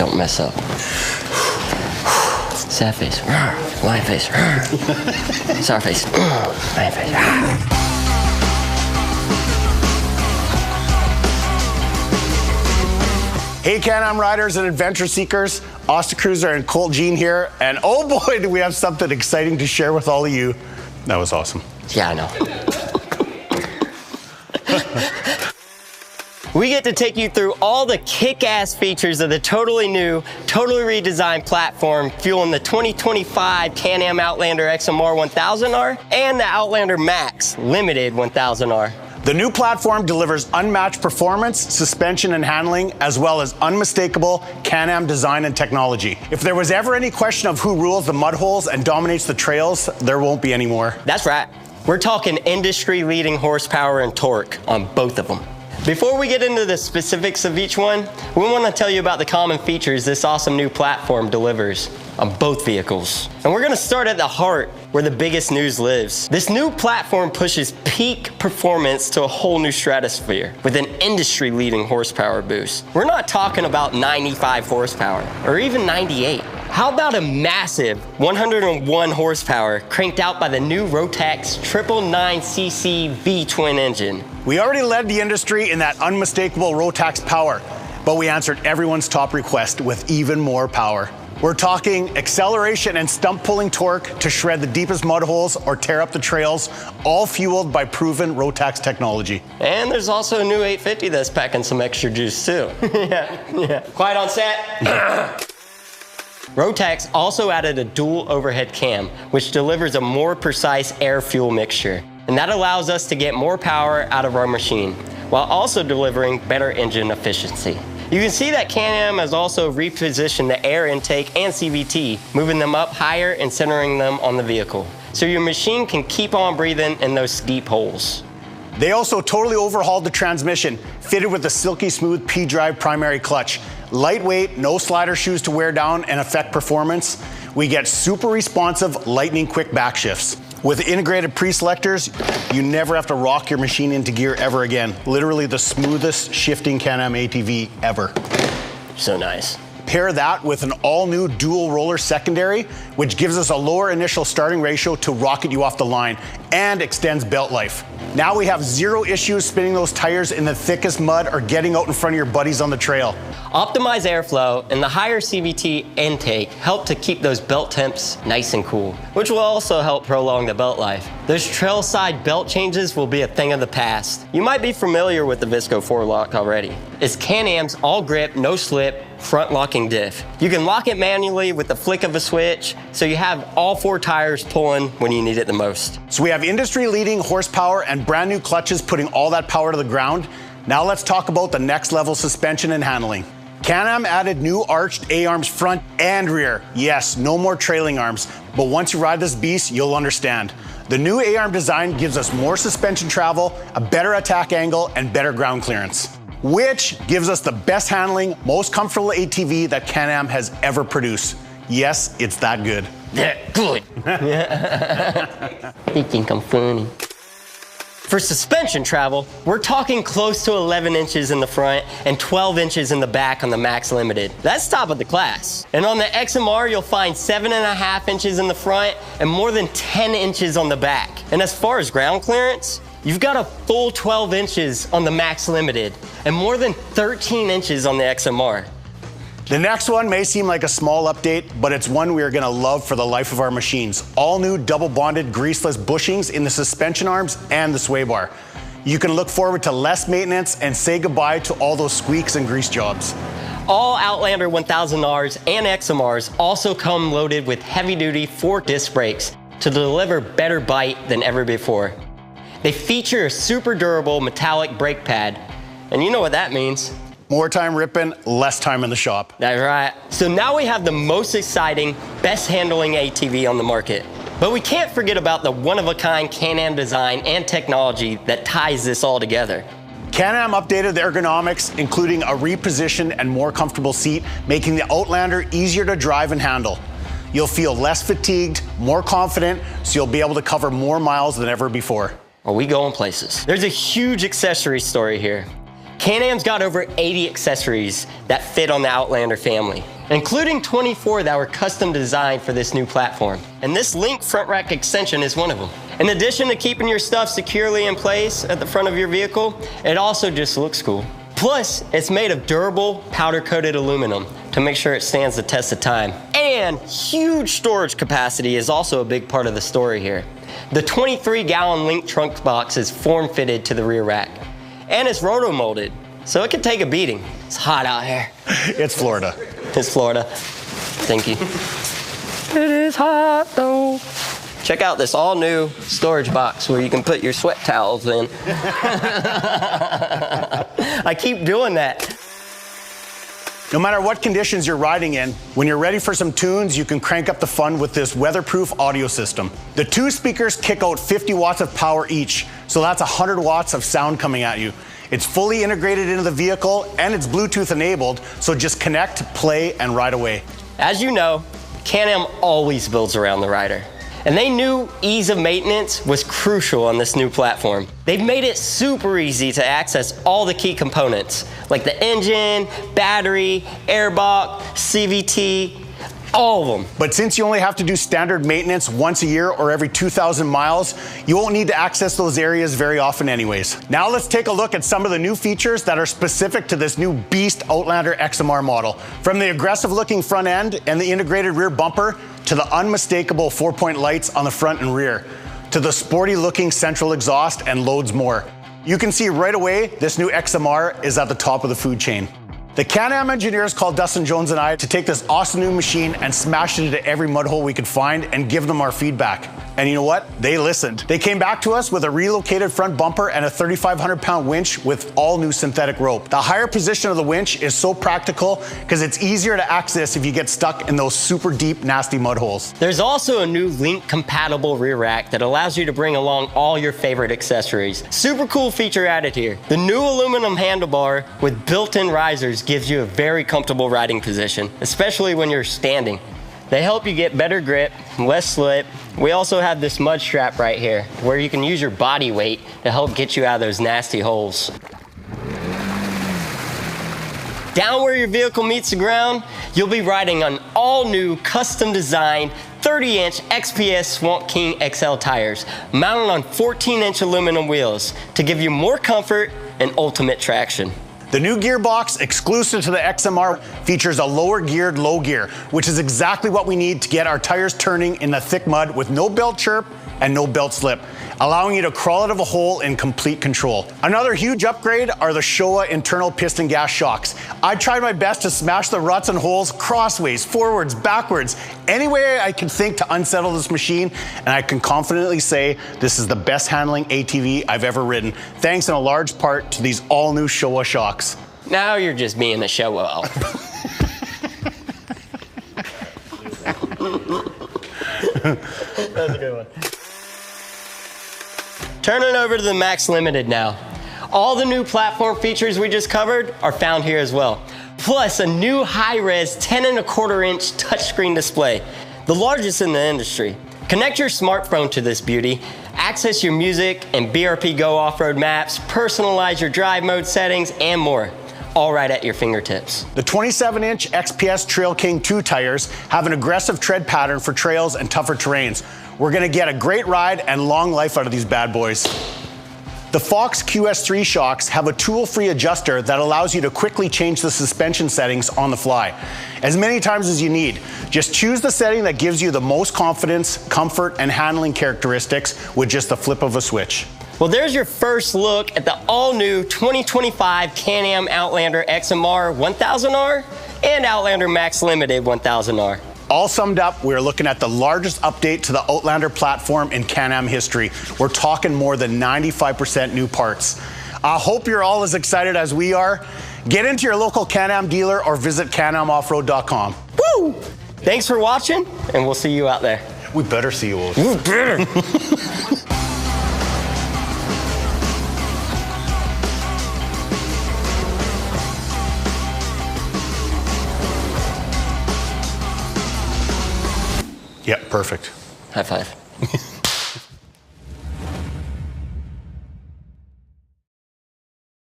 Don't mess up. Sad face. Lion face. Sour face. Lion face. Hey Can-Am riders and adventure seekers, Austin Cruiser and Colt Jean here, and oh boy do we have something exciting to share with all of you. That was awesome. Yeah, I know. We get to take you through all the kick-ass features of the totally new, totally redesigned platform fueling the 2025 Can-Am Outlander XMR 1000R and the Outlander Max Limited 1000R. The new platform delivers unmatched performance, suspension, and handling, as well as unmistakable Can-Am design and technology. If there was ever any question of who rules the mud holes and dominates the trails, there won't be any more. That's right. We're talking industry-leading horsepower and torque on both of them. Before we get into the specifics of each one, we want to tell you about the common features this awesome new platform delivers on both vehicles. And we're going to start at the heart where the biggest news lives. This new platform pushes peak performance to a whole new stratosphere with an industry-leading horsepower boost. We're not talking about 95 horsepower or even 98. How about a massive 101 horsepower cranked out by the new Rotax 999cc V-twin engine? We already led the industry in that unmistakable Rotax power, but we answered everyone's top request with even more power. We're talking acceleration and stump pulling torque to shred the deepest mud holes or tear up the trails, all fueled by proven Rotax technology. And there's also a new 850 that's packing some extra juice too. yeah. Quiet on set. Rotax also added a dual overhead cam, which delivers a more precise air-fuel mixture. And that allows us to get more power out of our machine, while also delivering better engine efficiency. You can see that Can-Am has also repositioned the air intake and CVT, moving them up higher and centering them on the vehicle. So your machine can keep on breathing in those deep holes. They also totally overhauled the transmission, fitted with a silky smooth P-drive primary clutch. Lightweight, no slider shoes to wear down and affect performance. We get super responsive, lightning quick back shifts. With integrated pre-selectors, you never have to rock your machine into gear ever again. Literally the smoothest shifting Can-Am ATV ever. So nice. Pair that with an all-new dual roller secondary, which gives us a lower initial starting ratio to rocket you off the line and extends belt life. Now we have zero issues spinning those tires in the thickest mud or getting out in front of your buddies on the trail. Optimized airflow and the higher CVT intake help to keep those belt temps nice and cool, which will also help prolong the belt life. Those trail side belt changes will be a thing of the past. You might be familiar with the Visco 4-lock already. It's Can-Am's all-grip, no-slip, front-locking diff. You can lock it manually with the flick of a switch, so you have all 4 tires pulling when you need it the most. So we have industry-leading horsepower and brand new clutches putting all that power to the ground. Now let's talk about the next level suspension and handling. Can-Am added new arched A-arms front and rear. Yes, no more trailing arms, but once you ride this beast, you'll understand. The new A-arm design gives us more suspension travel, a better attack angle, and better ground clearance, which gives us the best handling, most comfortable ATV that Can-Am has ever produced. Yes, it's that good. Yeah, good. You think I'm funny. For suspension travel, we're talking close to 11 inches in the front and 12 inches in the back on the Max Limited. That's top of the class. And on the XMR, you'll find 7.5 inches in the front and more than 10 inches on the back. And as far as ground clearance, you've got a full 12 inches on the Max Limited and more than 13 inches on the XMR. The next one may seem like a small update, but it's one we are going to love for the life of our machines. All new double bonded greaseless bushings in the suspension arms and the sway bar. You can look forward to less maintenance and say goodbye to all those squeaks and grease jobs. All Outlander 1000Rs and XMRs also come loaded with heavy-duty fork disc brakes to deliver better bite than ever before. They feature a super durable metallic brake pad, and you know what that means. More time ripping, less time in the shop. That's right. So now we have the most exciting, best handling ATV on the market. But we can't forget about the one-of-a-kind Can-Am design and technology that ties this all together. Can-Am updated the ergonomics, including a repositioned and more comfortable seat, making the Outlander easier to drive and handle. You'll feel less fatigued, more confident, so you'll be able to cover more miles than ever before. Well, we going places. There's a huge accessory story here. Can-Am's got over 80 accessories that fit on the Outlander family, including 24 that were custom designed for this new platform. And this Link front rack extension is one of them. In addition to keeping your stuff securely in place at the front of your vehicle, it also just looks cool. Plus, it's made of durable, powder-coated aluminum to make sure it stands the test of time. And huge storage capacity is also a big part of the story here. The 23-gallon Link trunk box is form-fitted to the rear rack. And it's roto-molded, so it can take a beating. It's hot out here. It's Florida. It's Florida. Thank you. It is hot though. Check out this all-new storage box where you can put your sweat towels in. I keep doing that. No matter what conditions you're riding in, when you're ready for some tunes, you can crank up the fun with this weatherproof audio system. The two speakers kick out 50 watts of power each, so that's 100 watts of sound coming at you. It's fully integrated into the vehicle and it's Bluetooth enabled, so just connect, play, and ride away. As you know, Can-Am always builds around the rider. And they knew ease of maintenance was crucial on this new platform. They've made it super easy to access all the key components, like the engine, battery, airbox, CVT, all of them. But since you only have to do standard maintenance once a year or every 2,000 miles, you won't need to access those areas very often anyways. Now let's take a look at some of the new features that are specific to this new beast Outlander XMR model. From the aggressive looking front end and the integrated rear bumper, to the unmistakable 4-point lights on the front and rear, to the sporty looking central exhaust and loads more. You can see right away this new XMR is at the top of the food chain. The Can-Am engineers called Dustin Jones and I to take this awesome new machine and smash it into every mud hole we could find and give them our feedback. And you know what? They listened. They came back to us with a relocated front bumper and a 3,500-pound winch with all new synthetic rope. The higher position of the winch is so practical because it's easier to access if you get stuck in those super deep, nasty mud holes. There's also a new Link-compatible rear rack that allows you to bring along all your favorite accessories. Super cool feature added here. The new aluminum handlebar with built-in risers gives you a very comfortable riding position, especially when you're standing. They help you get better grip, less slip. We also have this mud strap right here where you can use your body weight to help get you out of those nasty holes. Down where your vehicle meets the ground, you'll be riding on all new custom designed 30-inch XPS Swamp King XL tires mounted on 14-inch aluminum wheels to give you more comfort and ultimate traction. The new gearbox, exclusive to the XMR, features a lower geared low gear, which is exactly what we need to get our tires turning in the thick mud with no belt chirp and no belt slip, allowing you to crawl out of a hole in complete control. Another huge upgrade are the Showa internal piston gas shocks. I tried my best to smash the ruts and holes crossways, forwards, backwards, any way I could think to unsettle this machine, and I can confidently say this is the best handling ATV I've ever ridden, thanks in a large part to these all new Showa shocks. Now you're just being a show-off. That's a good one. Turning over to the Max Limited now. All the new platform features we just covered are found here as well. Plus a new high-res 10.25-inch touchscreen display, the largest in the industry. Connect your smartphone to this beauty, access your music and BRP Go off-road maps, personalize your drive mode settings, and more. All right at your fingertips. The 27-inch XPS Trail King 2 tires have an aggressive tread pattern for trails and tougher terrains. We're gonna get a great ride and long life out of these bad boys. The Fox QS3 shocks have a tool-free adjuster that allows you to quickly change the suspension settings on the fly, as many times as you need. Just choose the setting that gives you the most confidence, comfort, and handling characteristics with just the flip of a switch. Well, there's your first look at the all-new 2025 Can-Am Outlander XMR 1000R and Outlander Max Limited 1000R. All summed up, we're looking at the largest update to the Outlander platform in Can-Am history. We're talking more than 95% new parts. I hope you're all as excited as we are. Get into your local Can-Am dealer or visit canamoffroad.com. Woo! Thanks for watching, and we'll see you out there. We better see you. We better. Yep, perfect. High five.